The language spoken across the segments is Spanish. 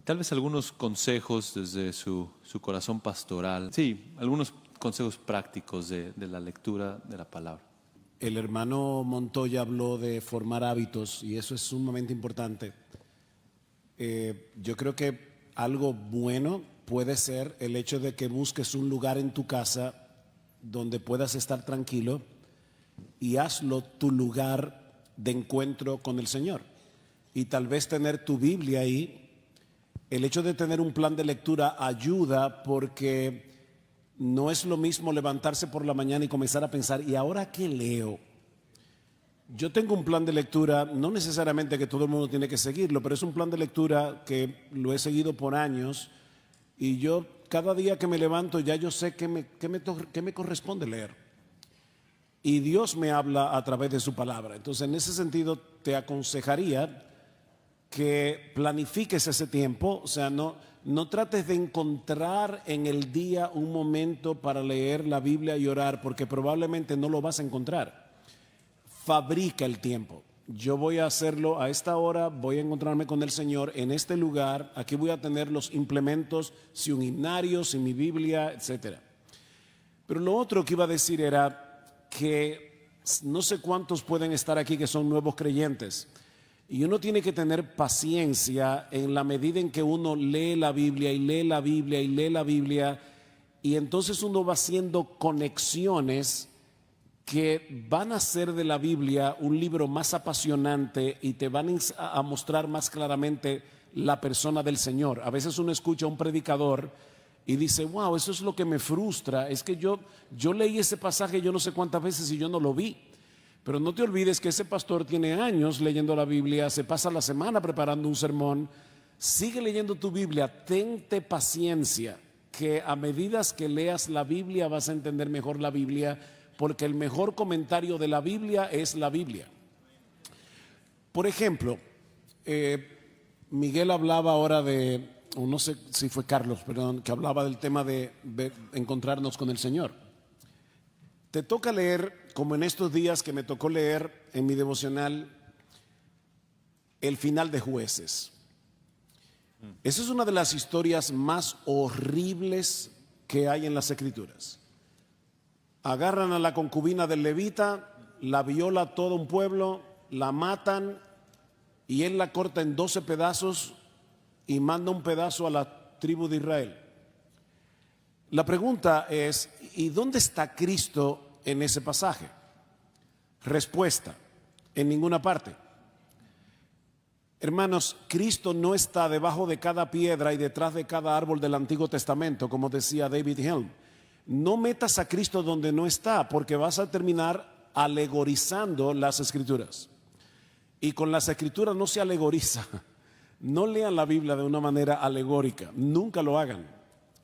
Tal vez algunos consejos desde su corazón pastoral. Sí, algunos consejos prácticos de la lectura de la palabra. El hermano Montoya habló de formar hábitos y eso es sumamente importante. Yo creo que algo bueno puede ser el hecho de que busques un lugar en tu casa donde puedas estar tranquilo y hazlo tu lugar de encuentro con el Señor. Y tal vez tener tu Biblia ahí. El hecho de tener un plan de lectura ayuda porque no es lo mismo levantarse por la mañana y comenzar a pensar, ¿y ahora qué leo? Yo tengo un plan de lectura, no necesariamente que todo el mundo tiene que seguirlo, pero es un plan de lectura que lo he seguido por años y yo cada día que me levanto ya yo sé qué me corresponde leer. Y Dios me habla a través de su palabra. Entonces, en ese sentido, te aconsejaría que planifiques ese tiempo, o sea, no trates de encontrar en el día un momento para leer la Biblia y orar, porque probablemente no lo vas a encontrar. Fabrica el tiempo. Yo voy a hacerlo a esta hora, voy a encontrarme con el Señor en este lugar, aquí voy a tener los implementos, si un himnario, si mi Biblia, etcétera. Pero lo otro que iba a decir era que no sé cuántos pueden estar aquí que son nuevos creyentes. Y uno tiene que tener paciencia en la medida en que uno lee la Biblia y lee la Biblia y lee la Biblia, y entonces uno va haciendo conexiones que van a hacer de la Biblia un libro más apasionante y te van a mostrar más claramente la persona del Señor. A veces uno escucha a un predicador y dice, wow, eso es lo que me frustra, es que yo leí ese pasaje yo no sé cuántas veces y yo no lo vi. Pero no te olvides que ese pastor tiene años leyendo la Biblia, se pasa la semana preparando un sermón. Sigue leyendo tu Biblia, tente paciencia, que a medida que leas la Biblia vas a entender mejor la Biblia, porque el mejor comentario de la Biblia es la Biblia. Por ejemplo, Miguel hablaba ahora de, o no sé si fue Carlos, perdón, que hablaba del tema de encontrarnos con el Señor. Te toca leer, como en estos días que me tocó leer en mi devocional, el final de Jueces. Esa es una de las historias más horribles que hay en las Escrituras. Agarran a la concubina del levita, la viola todo un pueblo, la matan y él la corta en 12 pedazos y manda un pedazo a la tribu de Israel. La pregunta es, ¿y dónde está Cristo en ese pasaje? Respuesta, en ninguna parte. Hermanos, Cristo no está debajo de cada piedra y detrás de cada árbol del Antiguo Testamento, como decía David Helm. No metas a Cristo donde no está, porque vas a terminar alegorizando las Escrituras. Y con las Escrituras no se alegoriza. No lean la Biblia de una manera alegórica, nunca lo hagan.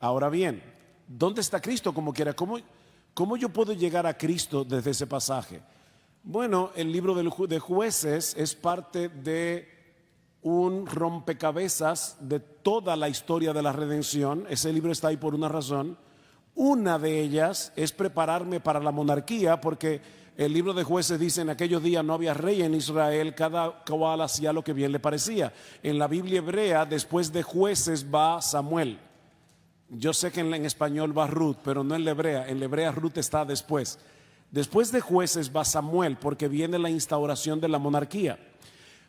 Ahora bien, ¿dónde está Cristo como quiera? ¿Cómo yo puedo llegar a Cristo desde ese pasaje? Bueno, el libro de Jueces es parte de un rompecabezas de toda la historia de la redención. Ese libro está ahí por una razón. Una de ellas es prepararme para la monarquía, porque el libro de Jueces dice, en aquellos días no había rey en Israel, cada cual hacía lo que bien le parecía. En la Biblia hebrea, después de Jueces va Samuel. Yo sé que en español va Ruth, pero no en la hebrea Ruth está después. Después de Jueces va Samuel, porque viene la instauración de la monarquía.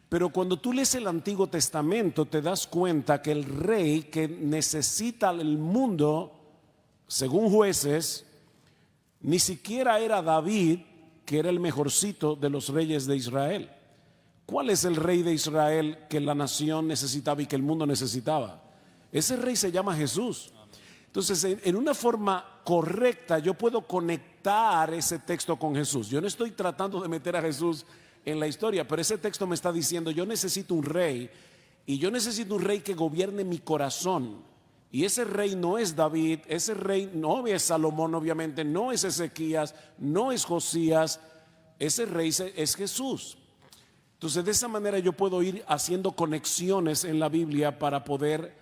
Pero cuando tú lees el Antiguo Testamento te das cuenta que el rey que necesita el mundo, según Jueces, ni siquiera era David, que era el mejorcito de los reyes de Israel. ¿Cuál es el rey de Israel que la nación necesitaba y que el mundo necesitaba? Ese rey se llama Jesús. Entonces, en una forma correcta, yo puedo conectar ese texto con Jesús. Yo no estoy tratando de meter a Jesús en la historia, pero ese texto me está diciendo, yo necesito un rey, y yo necesito un rey que gobierne mi corazón. Y ese rey no es David, ese rey no es Salomón, obviamente, no es Ezequías, no es Josías, ese rey es Jesús. Entonces, de esa manera yo puedo ir haciendo conexiones en la Biblia para poder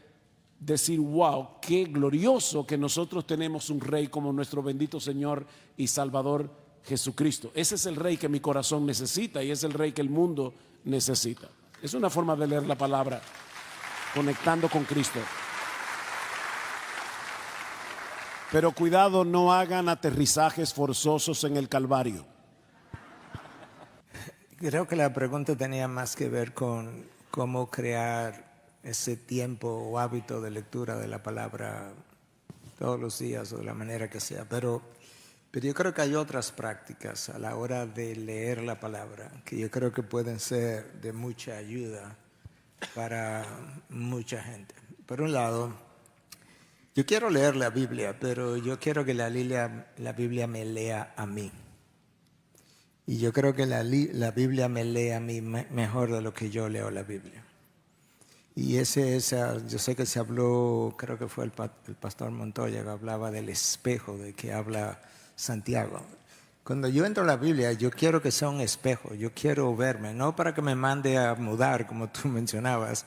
decir, wow, qué glorioso que nosotros tenemos un rey como nuestro bendito Señor y Salvador Jesucristo. Ese es el rey que mi corazón necesita y es el rey que el mundo necesita. Es una forma de leer la palabra. conectando con Cristo. Pero cuidado, no hagan aterrizajes forzosos en el Calvario. Creo que la pregunta tenía más que ver con cómo crear ese tiempo o hábito de lectura de la palabra todos los días o de la manera que sea. Pero yo creo que hay otras prácticas a la hora de leer la palabra que yo creo que pueden ser de mucha ayuda para mucha gente. Por un lado, yo quiero leer la Biblia, pero yo quiero que la Biblia me lea a mí. Y yo creo que la Biblia me lee a mí mejor de lo que yo leo la Biblia. Y yo sé que se habló, creo que fue el pastor Montoya que hablaba del espejo de que habla Santiago. Cuando yo entro a la Biblia, yo quiero que sea un espejo, yo quiero verme, no para que me mande a mudar, como tú mencionabas,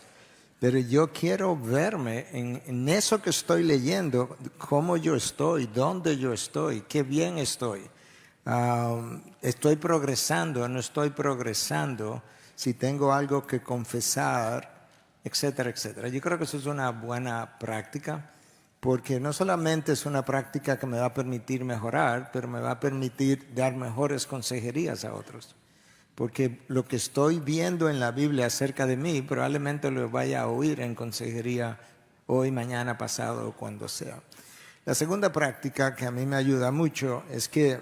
pero yo quiero verme en eso que estoy leyendo, cómo yo estoy, dónde yo estoy, qué bien estoy. Estoy progresando, no estoy progresando, si tengo algo que confesar, etcétera, etcétera. Yo creo que eso es una buena práctica, porque no solamente es una práctica que me va a permitir mejorar, pero me va a permitir dar mejores consejerías a otros. Porque lo que estoy viendo en la Biblia acerca de mí, probablemente lo vaya a oír en consejería hoy, mañana, pasado o cuando sea. La segunda práctica que a mí me ayuda mucho es que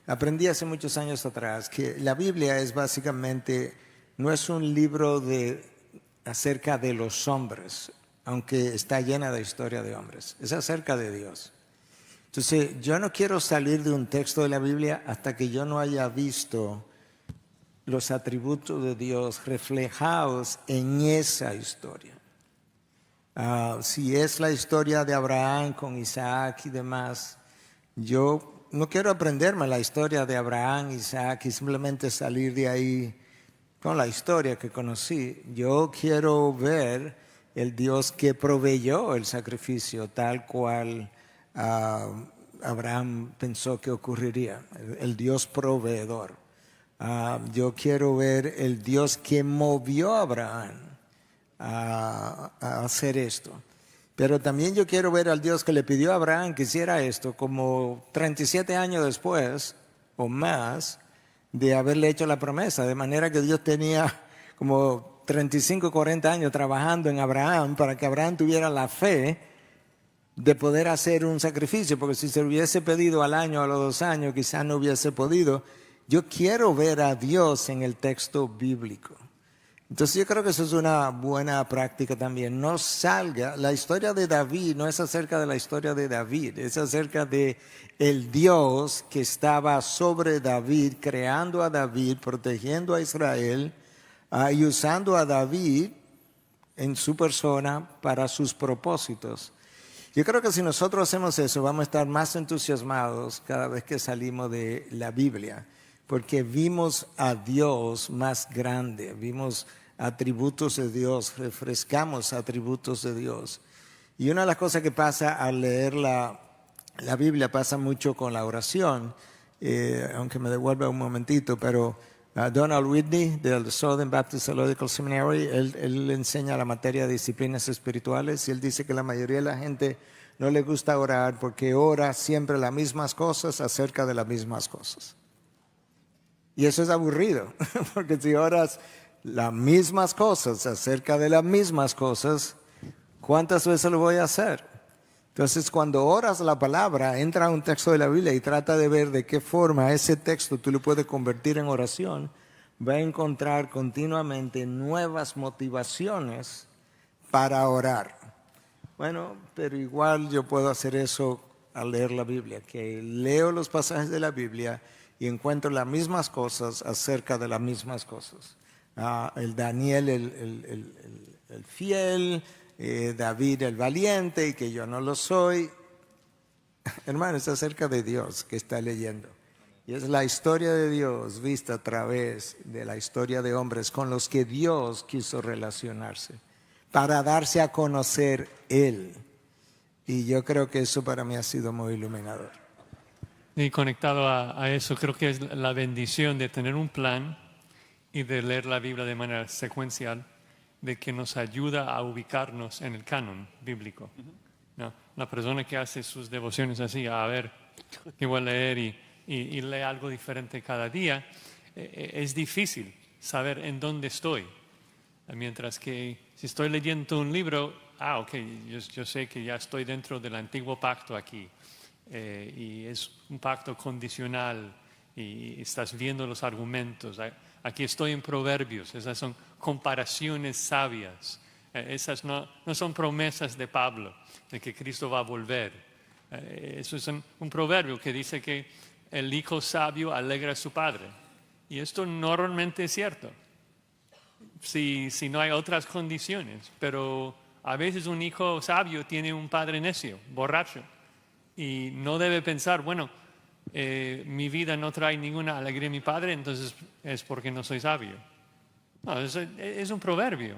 aprendí hace muchos años atrás que la Biblia es básicamente, no es un libro acerca de los hombres, aunque está llena de historia de hombres, es acerca de Dios. Entonces, yo no quiero salir de un texto de la Biblia hasta que yo no haya visto los atributos de Dios reflejados en esa historia. Si es la historia de Abraham con Isaac y demás, yo no quiero aprenderme la historia de Abraham, Isaac y simplemente salir de ahí con la historia que conocí. Yo quiero ver el Dios que proveyó el sacrificio tal cual Abraham pensó que ocurriría, el Dios proveedor. Yo quiero ver el Dios que movió a Abraham a hacer esto. Pero también yo quiero ver al Dios que le pidió a Abraham que hiciera esto como 37 años después o más de haberle hecho la promesa. De manera que Dios tenía como 35, 40 años trabajando en Abraham para que Abraham tuviera la fe de poder hacer un sacrificio. Porque si se lo hubiese pedido al año o a los 2 años, quizás no hubiese podido. Yo quiero ver a Dios en el texto bíblico. Entonces yo creo que eso es una buena práctica también. No salga, la historia de David no es acerca de la historia de David, es acerca de el Dios que estaba sobre David, creando a David, protegiendo a Israel y usando a David en su persona para sus propósitos. Yo creo que si nosotros hacemos eso, vamos a estar más entusiasmados cada vez que salimos de la Biblia, porque vimos a Dios más grande, vimos atributos de Dios, refrescamos atributos de Dios. Y una de las cosas que pasa al leer la Biblia pasa mucho con la oración, aunque me devuelva un momentito, pero Donald Whitney del Southern Baptist Theological Seminary, él enseña la materia de disciplinas espirituales y él dice que la mayoría de la gente no le gusta orar porque ora siempre las mismas cosas acerca de las mismas cosas. Y eso es aburrido, porque si oras las mismas cosas acerca de las mismas cosas, ¿cuántas veces lo voy a hacer? Entonces, cuando oras la palabra, entra a un texto de la Biblia y trata de ver de qué forma ese texto tú lo puedes convertir en oración, va a encontrar continuamente nuevas motivaciones para orar. Bueno, pero igual yo puedo hacer eso al leer la Biblia, que leo los pasajes de la Biblia y encuentro las mismas cosas acerca de las mismas cosas. El Daniel, el fiel, David el valiente y que yo no lo soy. Hermano, es acerca de Dios que está leyendo. Y es la historia de Dios vista a través de la historia de hombres con los que Dios quiso relacionarse para darse a conocer Él. Y yo creo que eso para mí ha sido muy iluminador. Y conectado a eso, creo que es la bendición de tener un plan y de leer la Biblia de manera secuencial. de que nos ayuda a ubicarnos en el canon bíblico. ¿No? La persona que hace sus devociones así, a ver, qué voy a leer y lee algo diferente cada día, es difícil saber en dónde estoy. Mientras que si estoy leyendo un libro, ok, yo sé que ya estoy dentro del antiguo pacto aquí. Y es un pacto condicional y estás viendo los argumentos. Aquí estoy en Proverbios, esas son comparaciones sabias. Esas no son promesas de Pablo, de que Cristo va a volver. Eso es un proverbio que dice que el hijo sabio alegra a su padre. Y esto normalmente es cierto, si no hay otras condiciones. Pero a veces un hijo sabio tiene un padre necio, borracho, y no debe pensar, bueno, mi vida no trae ninguna alegría a mi padre, entonces es porque no soy sabio. No, es un proverbio.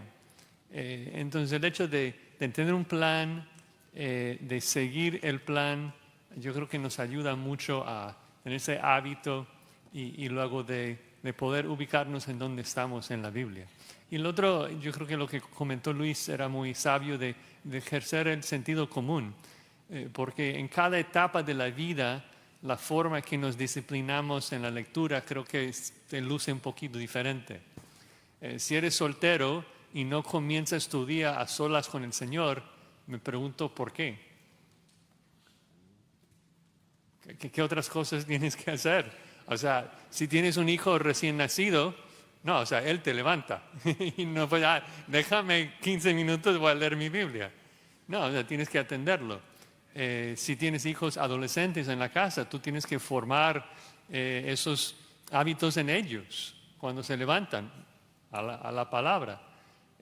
Entonces el hecho de tener un plan, de seguir el plan, yo creo que nos ayuda mucho a tener ese hábito y luego de poder ubicarnos en donde estamos en la Biblia. Y el otro, yo creo que lo que comentó Luis era muy sabio de ejercer el sentido común, porque en cada etapa de la vida, la forma que nos disciplinamos en la lectura creo que se luce un poquito diferente. Si eres soltero y no comienzas tu día a solas con el Señor, me pregunto por qué. ¿Qué otras cosas tienes que hacer? O sea, si tienes un hijo recién nacido, no, o sea, él te levanta y no pues, déjame 15 minutos, voy a leer mi Biblia. No, o sea, tienes que atenderlo. Si tienes hijos adolescentes en la casa, tú tienes que formar esos hábitos en ellos cuando se levantan a la palabra.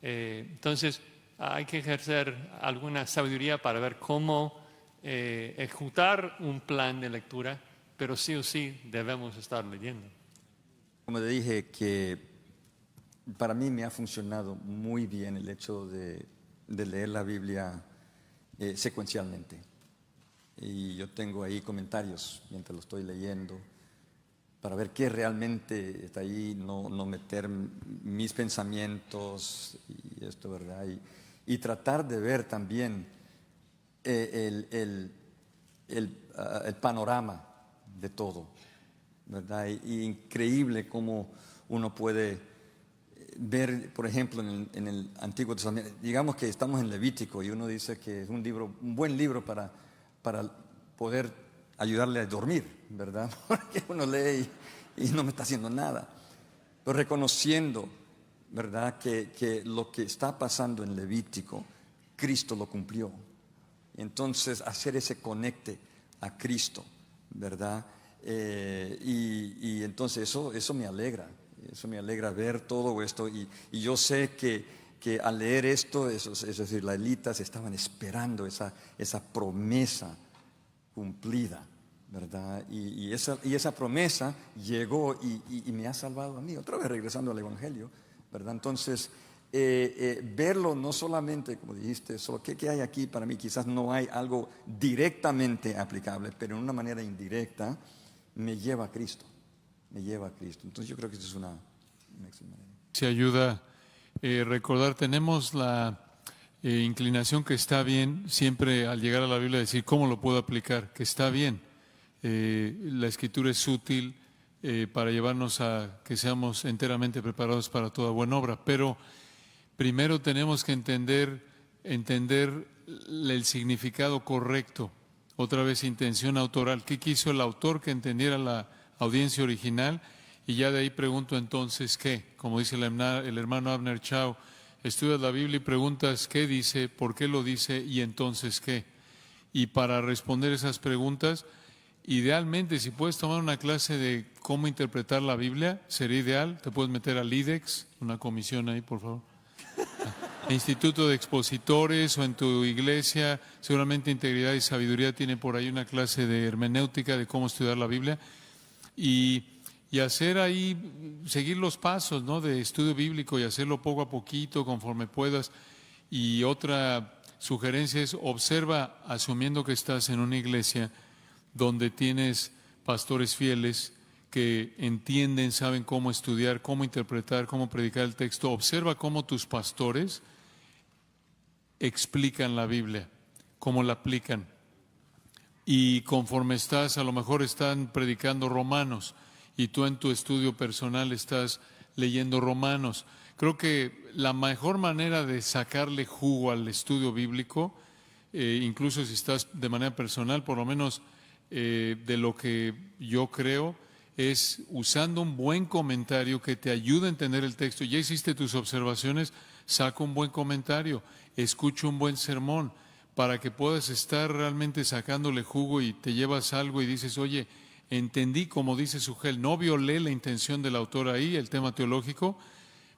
Entonces, hay que ejercer alguna sabiduría para ver cómo ejecutar un plan de lectura, pero sí o sí debemos estar leyendo. Como te dije, que para mí me ha funcionado muy bien el hecho de leer la Biblia secuencialmente. Y yo tengo ahí comentarios mientras lo estoy leyendo para ver qué realmente está ahí, no meter mis pensamientos y esto, ¿verdad? Y tratar de ver también el panorama de todo, ¿verdad? Y increíble cómo uno puede ver, por ejemplo, en el Antiguo Testamento, digamos que estamos en Levítico y uno dice que es un buen libro para poder ayudarle a dormir, ¿verdad? Porque uno lee y no me está haciendo nada. Pero reconociendo, ¿verdad?, que lo que está pasando en Levítico, Cristo lo cumplió. Entonces, hacer ese conecte a Cristo, ¿verdad? Y entonces eso me alegra. Eso me alegra ver todo esto. Y yo sé que al leer esto, es decir, los israelitas estaban esperando esa promesa cumplida, ¿verdad? Y esa promesa llegó y me ha salvado a mí. Otra vez regresando al Evangelio, ¿verdad? Entonces, verlo no solamente, como dijiste, solo ¿qué hay aquí? Para mí quizás no hay algo directamente aplicable, pero en una manera indirecta me lleva a Cristo. Me lleva a Cristo. Entonces yo creo que eso es una excelente manera. Se ayuda recordar, tenemos la inclinación que está bien, siempre al llegar a la Biblia decir cómo lo puedo aplicar, que está bien. La Escritura es útil para llevarnos a que seamos enteramente preparados para toda buena obra, pero primero tenemos que entender el significado correcto. Otra vez, intención autoral. ¿Qué quiso el autor que entendiera la audiencia original? Y ya de ahí pregunto entonces qué. Como dice el hermano Abner Chao, estudias la Biblia y preguntas qué dice, por qué lo dice y entonces qué. Y para responder esas preguntas, idealmente, si puedes tomar una clase de cómo interpretar la Biblia, sería ideal. Te puedes meter al IDEX, una comisión ahí, por favor. Instituto de Expositores o en tu iglesia, seguramente Integridad y Sabiduría tiene por ahí una clase de hermenéutica de cómo estudiar la Biblia y hacer ahí, seguir los pasos, ¿no?, de estudio bíblico y hacerlo poco a poquito conforme puedas. Y otra sugerencia es observa, asumiendo que estás en una iglesia donde tienes pastores fieles que entienden, saben cómo estudiar, cómo interpretar, cómo predicar el texto. Observa cómo tus pastores explican la Biblia, cómo la aplican. Y conforme estás, a lo mejor están predicando Romanos y tú en tu estudio personal estás leyendo Romanos. Creo que la mejor manera de sacarle jugo al estudio bíblico, incluso si estás de manera personal, por lo menos de lo que yo creo, es usando un buen comentario que te ayude a entender el texto. Ya hiciste tus observaciones, saca un buen comentario, escucha un buen sermón, para que puedas estar realmente sacándole jugo y te llevas algo y dices, oye, entendí, como dice Sugel, no violé la intención del autor ahí, el tema teológico,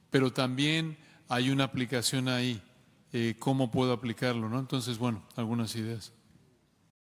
pero también hay una aplicación ahí, cómo puedo aplicarlo, ¿no? Entonces, bueno, algunas ideas.